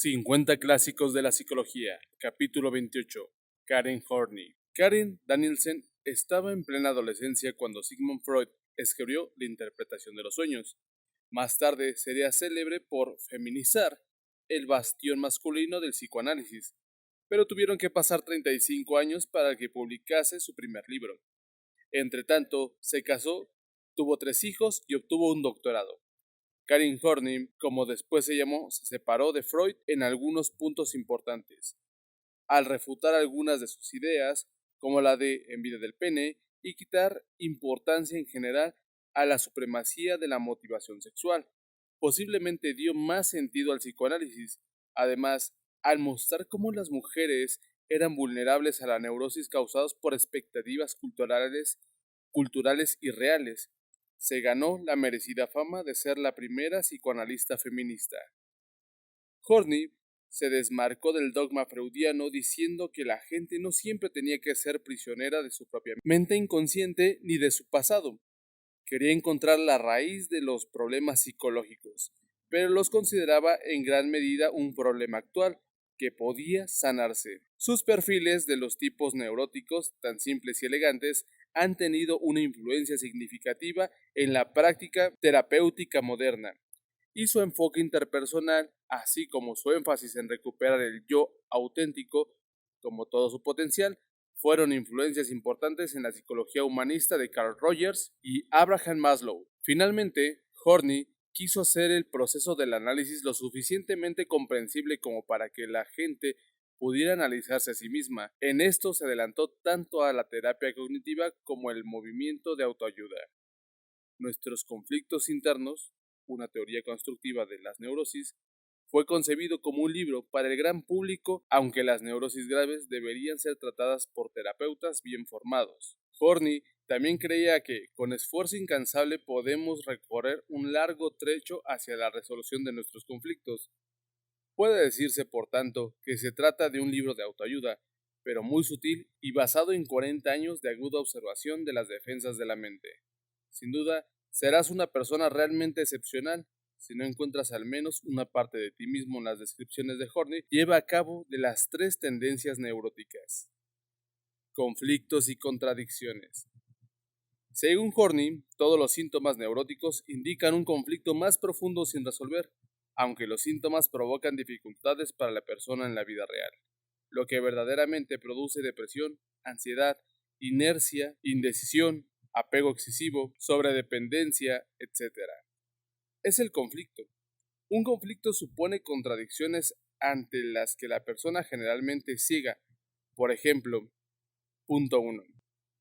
50 clásicos de la psicología, capítulo 28. Karen Horney. Karen Danielsen estaba en plena adolescencia cuando Sigmund Freud escribió La interpretación de los sueños. Más tarde sería célebre por feminizar el bastión masculino del psicoanálisis, pero tuvieron que pasar 35 años para que publicase su primer libro. Entretanto, se casó, tuvo 3 hijos y obtuvo un doctorado. Karen Horney, como después se llamó, se separó de Freud en algunos puntos importantes, al refutar algunas de sus ideas, como la de envidia del pene, y quitar importancia en general a la supremacía de la motivación sexual. Posiblemente dio más sentido al psicoanálisis, además, al mostrar cómo las mujeres eran vulnerables a la neurosis causadas por expectativas culturales irreales. Se ganó la merecida fama de ser la primera psicoanalista feminista. Horney se desmarcó del dogma freudiano diciendo que la gente no siempre tenía que ser prisionera de su propia mente inconsciente ni de su pasado. Quería encontrar la raíz de los problemas psicológicos, pero los consideraba en gran medida un problema actual que podía sanarse. Sus perfiles de los tipos neuróticos, tan simples y elegantes, han tenido una influencia significativa en la práctica terapéutica moderna, y su enfoque interpersonal, así como su énfasis en recuperar el yo auténtico, como todo su potencial, fueron influencias importantes en la psicología humanista de Carl Rogers y Abraham Maslow. Finalmente, Horney quiso hacer el proceso del análisis lo suficientemente comprensible como para que la gente pudiera analizarse a sí misma. En esto se adelantó tanto a la terapia cognitiva como el movimiento de autoayuda. Nuestros conflictos internos, una teoría constructiva de las neurosis, fue concebido como un libro para el gran público, aunque las neurosis graves deberían ser tratadas por terapeutas bien formados. Horney también creía que, con esfuerzo incansable, podemos recorrer un largo trecho hacia la resolución de nuestros conflictos. Puede decirse, por tanto, que se trata de un libro de autoayuda, pero muy sutil y basado en 40 años de aguda observación de las defensas de la mente. Sin duda, serás una persona realmente excepcional si no encuentras al menos una parte de ti mismo en las descripciones de Horney. Lleva a cabo de las 3 tendencias neuróticas. Conflictos y contradicciones. Según Horney, todos los síntomas neuróticos indican un conflicto más profundo sin resolver, aunque los síntomas provocan dificultades para la persona en la vida real. Lo que verdaderamente produce depresión, ansiedad, inercia, indecisión, apego excesivo, sobredependencia, etc. Es el conflicto. Un conflicto supone contradicciones ante las que la persona generalmente es ciega. Por ejemplo, punto 1.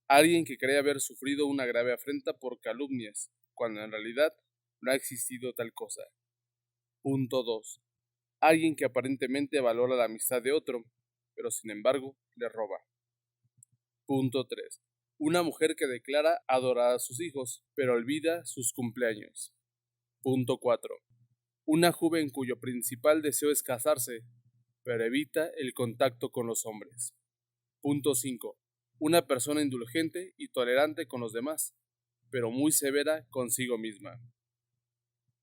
Alguien que cree haber sufrido una grave afrenta por calumnias, cuando en realidad no ha existido tal cosa. Punto 2. Alguien que aparentemente valora la amistad de otro, pero sin embargo le roba. Punto 3. Una mujer que declara adorar a sus hijos, pero olvida sus cumpleaños. Punto 4. Una joven cuyo principal deseo es casarse, pero evita el contacto con los hombres. Punto 5. Una persona indulgente y tolerante con los demás, pero muy severa consigo misma.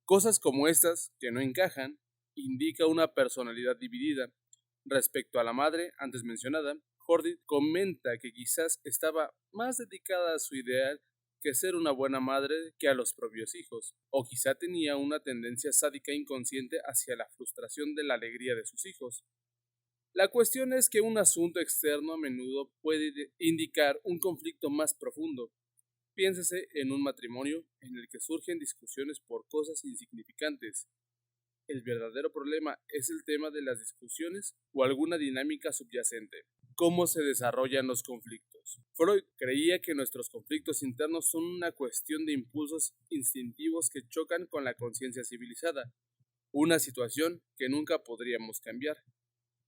Cosas como estas, que no encajan, indica una personalidad dividida. Respecto a la madre antes mencionada, Horney comenta que quizás estaba más dedicada a su ideal que ser una buena madre que a los propios hijos, o quizá tenía una tendencia sádica inconsciente hacia la frustración de la alegría de sus hijos. La cuestión es que un asunto externo a menudo puede indicar un conflicto más profundo. Piénsese en un matrimonio en el que surgen discusiones por cosas insignificantes. ¿El verdadero problema es el tema de las discusiones o alguna dinámica subyacente? ¿Cómo se desarrollan los conflictos? Freud creía que nuestros conflictos internos son una cuestión de impulsos instintivos que chocan con la conciencia civilizada, una situación que nunca podríamos cambiar.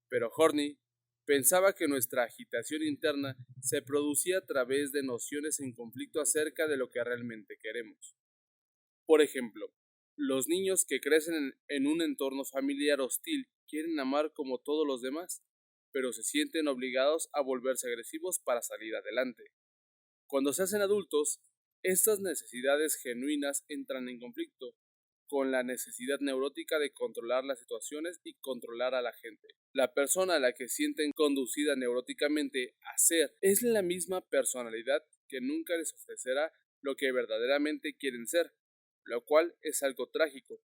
Pero Horney pensaba que nuestra agitación interna se producía a través de nociones en conflicto acerca de lo que realmente queremos. Por ejemplo, los niños que crecen en un entorno familiar hostil quieren amar como todos los demás, pero se sienten obligados a volverse agresivos para salir adelante. Cuando se hacen adultos, estas necesidades genuinas entran en conflicto. con la necesidad neurótica de controlar las situaciones y controlar a la gente. La persona a la que sienten conducida neuróticamente a ser es la misma personalidad que nunca les ofrecerá lo que verdaderamente quieren ser, lo cual es algo trágico.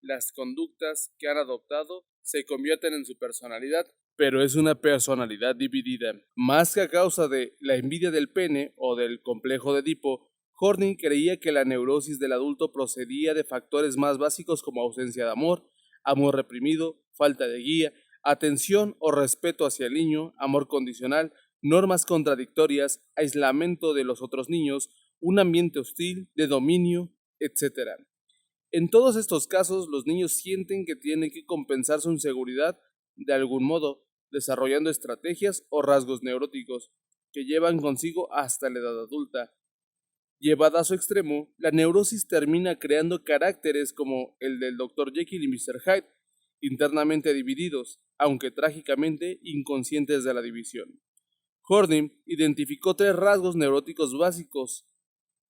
Las conductas que han adoptado se convierten en su personalidad, pero es una personalidad dividida. Más que a causa de la envidia del pene o del complejo de Edipo, Horney creía que la neurosis del adulto procedía de factores más básicos como ausencia de amor, amor reprimido, falta de guía, atención o respeto hacia el niño, amor condicional, normas contradictorias, aislamiento de los otros niños, un ambiente hostil, de dominio, etc. En todos estos casos, los niños sienten que tienen que compensar su inseguridad de algún modo, desarrollando estrategias o rasgos neuróticos que llevan consigo hasta la edad adulta. Llevada a su extremo, la neurosis termina creando caracteres como el del Dr. Jekyll y Mr. Hyde, internamente divididos, aunque trágicamente inconscientes de la división. Horney identificó 3 rasgos neuróticos básicos: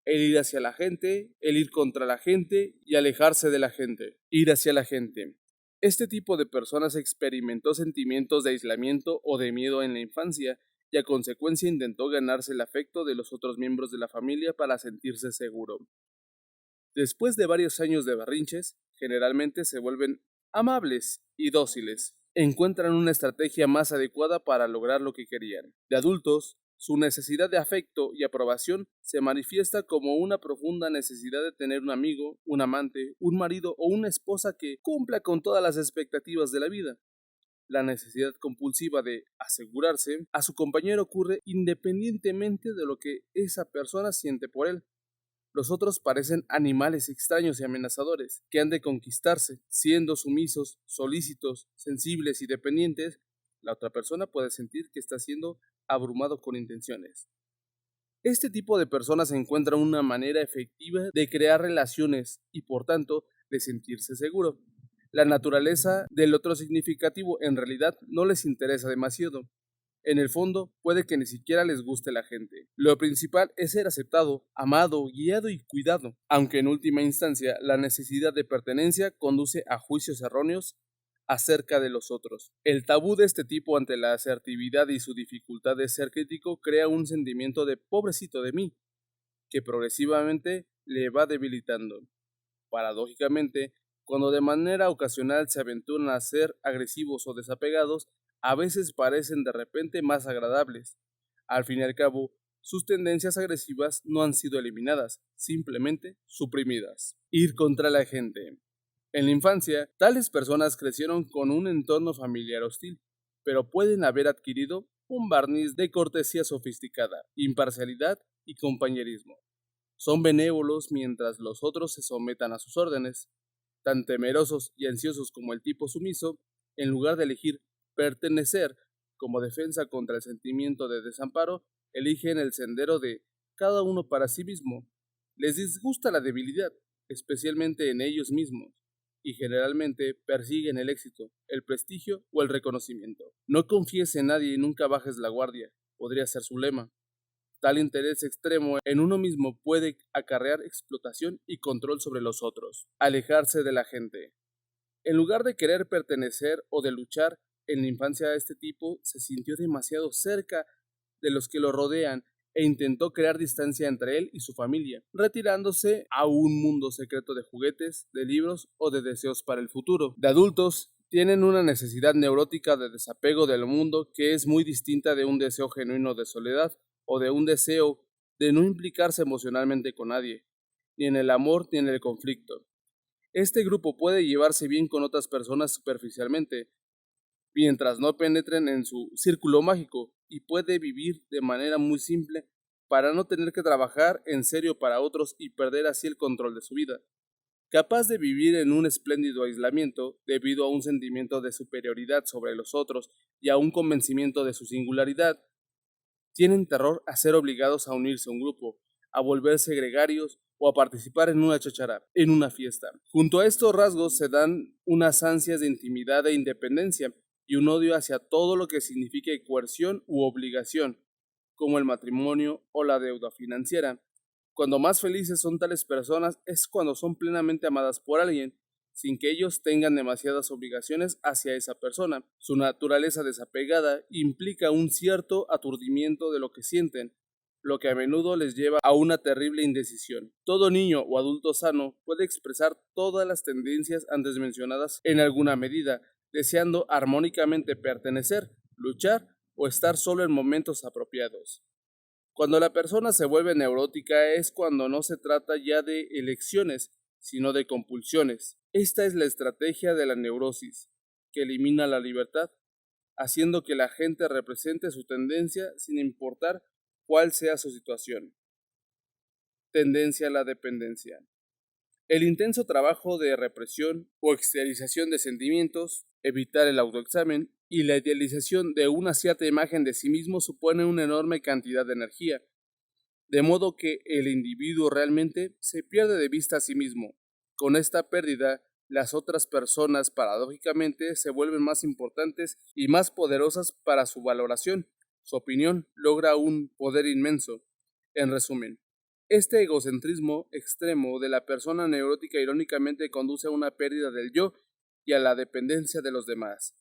el ir hacia la gente, el ir contra la gente y alejarse de la gente. Ir hacia la gente. Este tipo de personas experimentó sentimientos de aislamiento o de miedo en la infancia y a consecuencia intentó ganarse el afecto de los otros miembros de la familia para sentirse seguro. Después de varios años de berrinches, generalmente se vuelven amables y dóciles. Encuentran una estrategia más adecuada para lograr lo que querían. De adultos, su necesidad de afecto y aprobación se manifiesta como una profunda necesidad de tener un amigo, un amante, un marido o una esposa que cumpla con todas las expectativas de la vida. La necesidad compulsiva de asegurarse a su compañero ocurre independientemente de lo que esa persona siente por él. Los otros parecen animales extraños y amenazadores, que han de conquistarse. Siendo sumisos, solícitos, sensibles y dependientes, la otra persona puede sentir que está siendo abrumado con intenciones. Este tipo de personas encuentra una manera efectiva de crear relaciones y, por tanto, de sentirse seguro. La naturaleza del otro significativo en realidad no les interesa demasiado. En el fondo, puede que ni siquiera les guste la gente. Lo principal es ser aceptado, amado, guiado y cuidado, aunque en última instancia la necesidad de pertenencia conduce a juicios erróneos acerca de los otros. El tabú de este tipo ante la asertividad y su dificultad de ser crítico crea un sentimiento de pobrecito de mí, que progresivamente le va debilitando. Paradójicamente, cuando de manera ocasional se aventuran a ser agresivos o desapegados, a veces parecen de repente más agradables. Al fin y al cabo, sus tendencias agresivas no han sido eliminadas, simplemente suprimidas. Ir contra la gente. En la infancia, tales personas crecieron con un entorno familiar hostil, pero pueden haber adquirido un barniz de cortesía sofisticada, imparcialidad y compañerismo. Son benévolos mientras los otros se sometan a sus órdenes. Tan temerosos y ansiosos como el tipo sumiso, en lugar de elegir pertenecer como defensa contra el sentimiento de desamparo, eligen el sendero de cada uno para sí mismo. Les disgusta la debilidad, especialmente en ellos mismos, y generalmente persiguen el éxito, el prestigio o el reconocimiento. No confíes en nadie y nunca bajes la guardia, podría ser su lema. Tal interés extremo en uno mismo puede acarrear explotación y control sobre los otros. Alejarse de la gente. En lugar de querer pertenecer o de luchar, en la infancia de este tipo se sintió demasiado cerca de los que lo rodean e intentó crear distancia entre él y su familia, retirándose a un mundo secreto de juguetes, de libros o de deseos para el futuro. De adultos, tienen una necesidad neurótica de desapego del mundo que es muy distinta de un deseo genuino de soledad o de un deseo de no implicarse emocionalmente con nadie, ni en el amor ni en el conflicto. Este grupo puede llevarse bien con otras personas superficialmente, mientras no penetren en su círculo mágico, y puede vivir de manera muy simple para no tener que trabajar en serio para otros y perder así el control de su vida. Capaz de vivir en un espléndido aislamiento debido a un sentimiento de superioridad sobre los otros y a un convencimiento de su singularidad, tienen terror a ser obligados a unirse a un grupo, a volverse gregarios o a participar en una cháchara, en una fiesta. Junto a estos rasgos se dan unas ansias de intimidad e independencia y un odio hacia todo lo que signifique coerción u obligación, como el matrimonio o la deuda financiera. Cuando más felices son tales personas es cuando son plenamente amadas por alguien, sin que ellos tengan demasiadas obligaciones hacia esa persona. Su naturaleza desapegada implica un cierto aturdimiento de lo que sienten, lo que a menudo les lleva a una terrible indecisión. Todo niño o adulto sano puede expresar todas las tendencias antes mencionadas en alguna medida, deseando armónicamente pertenecer, luchar o estar solo en momentos apropiados. Cuando la persona se vuelve neurótica es cuando no se trata ya de elecciones, sino de compulsiones. Esta es la estrategia de la neurosis, que elimina la libertad, haciendo que la gente represente su tendencia sin importar cuál sea su situación. Tendencia a la dependencia. El intenso trabajo de represión o exteriorización de sentimientos, evitar el autoexamen y la idealización de una cierta imagen de sí mismo supone una enorme cantidad de energía, de modo que el individuo realmente se pierde de vista a sí mismo. Con esta pérdida, las otras personas paradójicamente se vuelven más importantes y más poderosas para su valoración. Su opinión logra un poder inmenso. En resumen, este egocentrismo extremo de la persona neurótica irónicamente conduce a una pérdida del yo y a la dependencia de los demás.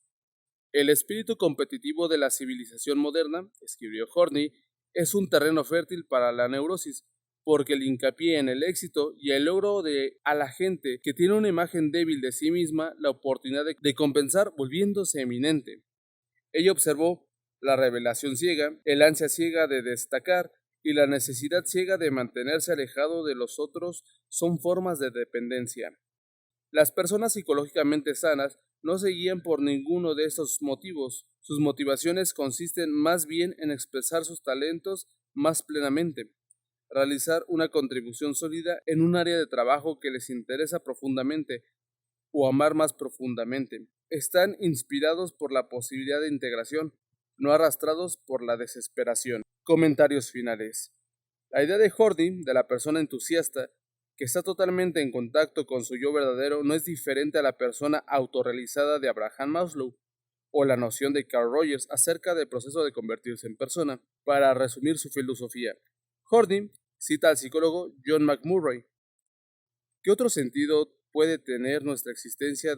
El espíritu competitivo de la civilización moderna, escribió Horney, es un terreno fértil para la neurosis, porque el hincapié en el éxito y el logro de a la gente que tiene una imagen débil de sí misma la oportunidad de compensar volviéndose eminente. Ella observó la revelación ciega, el ansia ciega de destacar y la necesidad ciega de mantenerse alejado de los otros son formas de dependencia. Las personas psicológicamente sanas no se guían por ninguno de estos motivos. Sus motivaciones consisten más bien en expresar sus talentos más plenamente, realizar una contribución sólida en un área de trabajo que les interesa profundamente o amar más profundamente. Están inspirados por la posibilidad de integración, no arrastrados por la desesperación. Comentarios finales. La idea de Horney, de la persona entusiasta, que está totalmente en contacto con su yo verdadero, no es diferente a la persona autorrealizada de Abraham Maslow, o la noción de Carl Rogers acerca del proceso de convertirse en persona. Para resumir su filosofía, Horney cita al psicólogo John McMurray. ¿Qué otro sentido puede tener nuestra existencia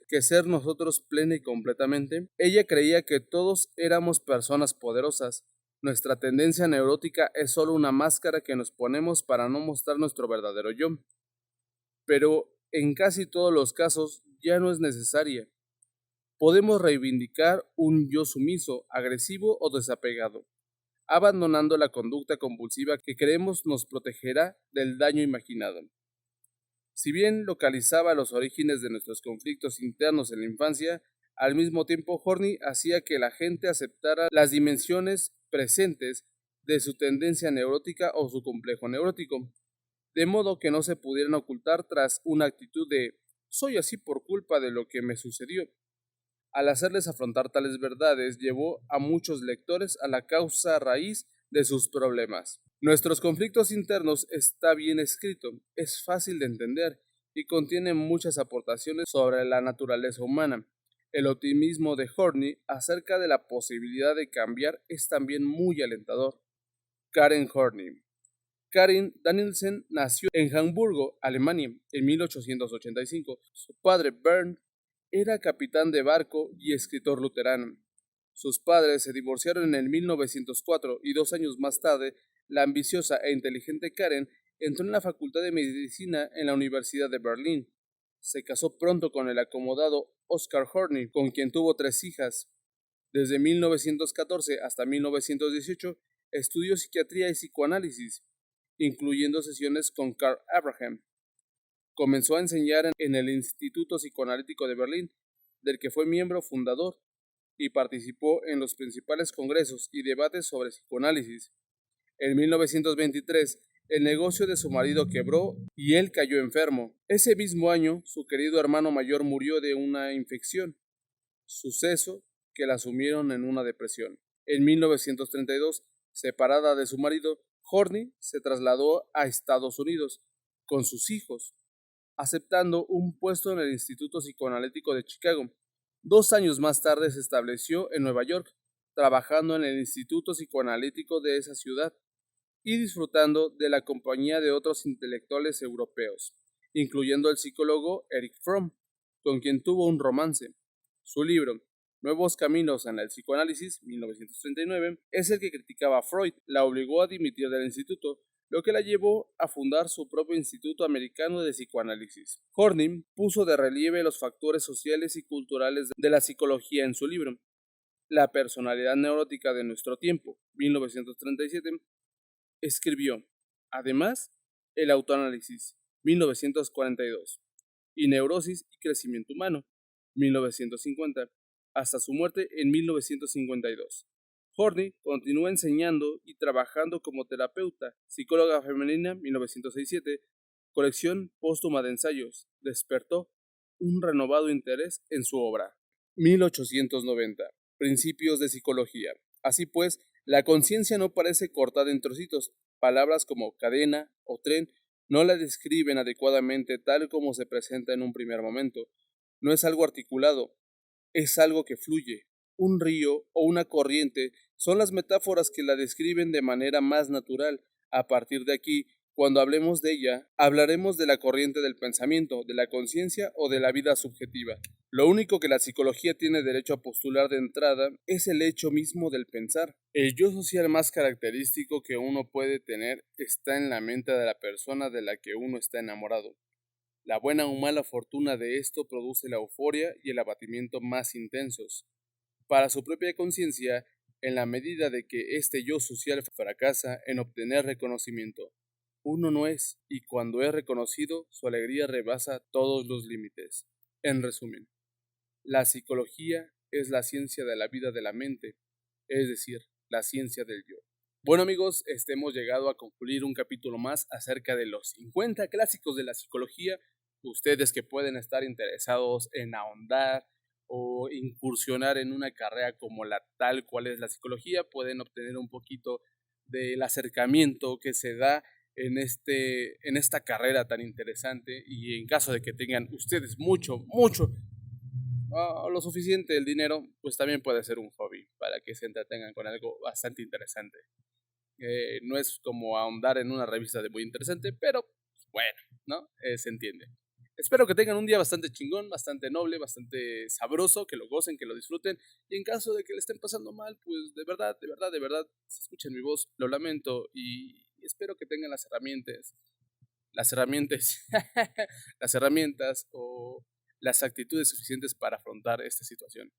que ser nosotros plena y completamente? Ella creía que todos éramos personas poderosas. Nuestra tendencia neurótica es solo una máscara que nos ponemos para no mostrar nuestro verdadero yo. Pero en casi todos los casos ya no es necesaria. Podemos reivindicar un yo sumiso, agresivo o desapegado, abandonando la conducta compulsiva que creemos nos protegerá del daño imaginado. Si bien localizaba los orígenes de nuestros conflictos internos en la infancia, al mismo tiempo Horney hacía que la gente aceptara las dimensiones presentes de su tendencia neurótica o su complejo neurótico, de modo que no se pudieran ocultar tras una actitud de «soy así por culpa de lo que me sucedió». Al hacerles afrontar tales verdades, llevó a muchos lectores a la causa raíz de sus problemas. Nuestros conflictos internos está bien escrito, es fácil de entender y contiene muchas aportaciones sobre la naturaleza humana. El optimismo de Horney acerca de la posibilidad de cambiar es también muy alentador. Karen Horney. Karen Danielsen nació en Hamburgo, Alemania, en 1885. Su padre, Bernd, era capitán de barco y escritor luterano. Sus padres se divorciaron en 1904 y 2 años más tarde, la ambiciosa e inteligente Karen entró en la Facultad de Medicina en la Universidad de Berlín. Se casó pronto con el acomodado Oskar Horney, con quien tuvo 3 hijas. Desde 1914 hasta 1918 estudió psiquiatría y psicoanálisis, incluyendo sesiones con Karl Abraham. Comenzó a enseñar en el Instituto Psicoanalítico de Berlín, del que fue miembro fundador, y participó en los principales congresos y debates sobre psicoanálisis. En 1923, el negocio de su marido quebró y él cayó enfermo. Ese mismo año, su querido hermano mayor murió de una infección, suceso que la sumieron en una depresión. En 1932, separada de su marido, Horney se trasladó a Estados Unidos con sus hijos, aceptando un puesto en el Instituto Psicoanalítico de Chicago. 2 años más tarde se estableció en Nueva York, trabajando en el Instituto Psicoanalítico de esa ciudad, y disfrutando de la compañía de otros intelectuales europeos, incluyendo al psicólogo Erich Fromm, con quien tuvo un romance. Su libro, Nuevos Caminos en el Psicoanálisis, 1939, es el que criticaba a Freud, la obligó a dimitir del instituto, lo que la llevó a fundar su propio Instituto Americano de Psicoanálisis. Horney puso de relieve los factores sociales y culturales de la psicología en su libro, La personalidad neurótica de nuestro tiempo, 1937, escribió, además, el autoanálisis, 1942, y Neurosis y Crecimiento Humano, 1950, hasta su muerte en 1952. Horney continúa enseñando y trabajando como terapeuta, psicóloga femenina, 1967, colección póstuma de ensayos, despertó un renovado interés en su obra. 1890. Principios de psicología. Así pues, la conciencia no parece cortada en trocitos. Palabras como cadena o tren no la describen adecuadamente tal como se presenta en un primer momento. No es algo articulado, es algo que fluye. Un río o una corriente son las metáforas que la describen de manera más natural. A partir de aquí, cuando hablemos de ella, hablaremos de la corriente del pensamiento, de la conciencia o de la vida subjetiva. Lo único que la psicología tiene derecho a postular de entrada es el hecho mismo del pensar. El yo social más característico que uno puede tener está en la mente de la persona de la que uno está enamorado. La buena o mala fortuna de esto produce la euforia y el abatimiento más intensos. Para su propia conciencia, en la medida de que este yo social fracasa en obtener reconocimiento, uno no es, y cuando es reconocido, su alegría rebasa todos los límites. En resumen, la psicología es la ciencia de la vida de la mente, es decir, la ciencia del yo. Bueno amigos, hemos llegado a concluir un capítulo más acerca de los 50 clásicos de la psicología. Ustedes que pueden estar interesados en ahondar o incursionar en una carrera como la tal cual es la psicología, pueden obtener un poquito del acercamiento que se da en esta carrera tan interesante, y en caso de que tengan ustedes mucho lo suficiente el dinero, pues también puede ser un hobby para que se entretengan con algo bastante interesante. No es como ahondar en una revista de muy interesante, pero bueno, ¿no? Se entiende. Espero que tengan un día bastante chingón, bastante noble, bastante sabroso, que lo gocen, que lo disfruten. Y en caso de que le estén pasando mal, pues de verdad, si escuchen mi voz, lo lamento y espero que tengan las herramientas, las herramientas o las actitudes suficientes para afrontar esta situación.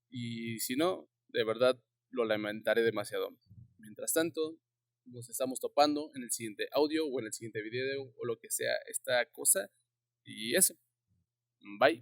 Y si no, de verdad lo lamentaré demasiado. Mientras tanto, nos estamos topando en el siguiente audio o en el siguiente video o lo que sea esta cosa. Y eso. Bye.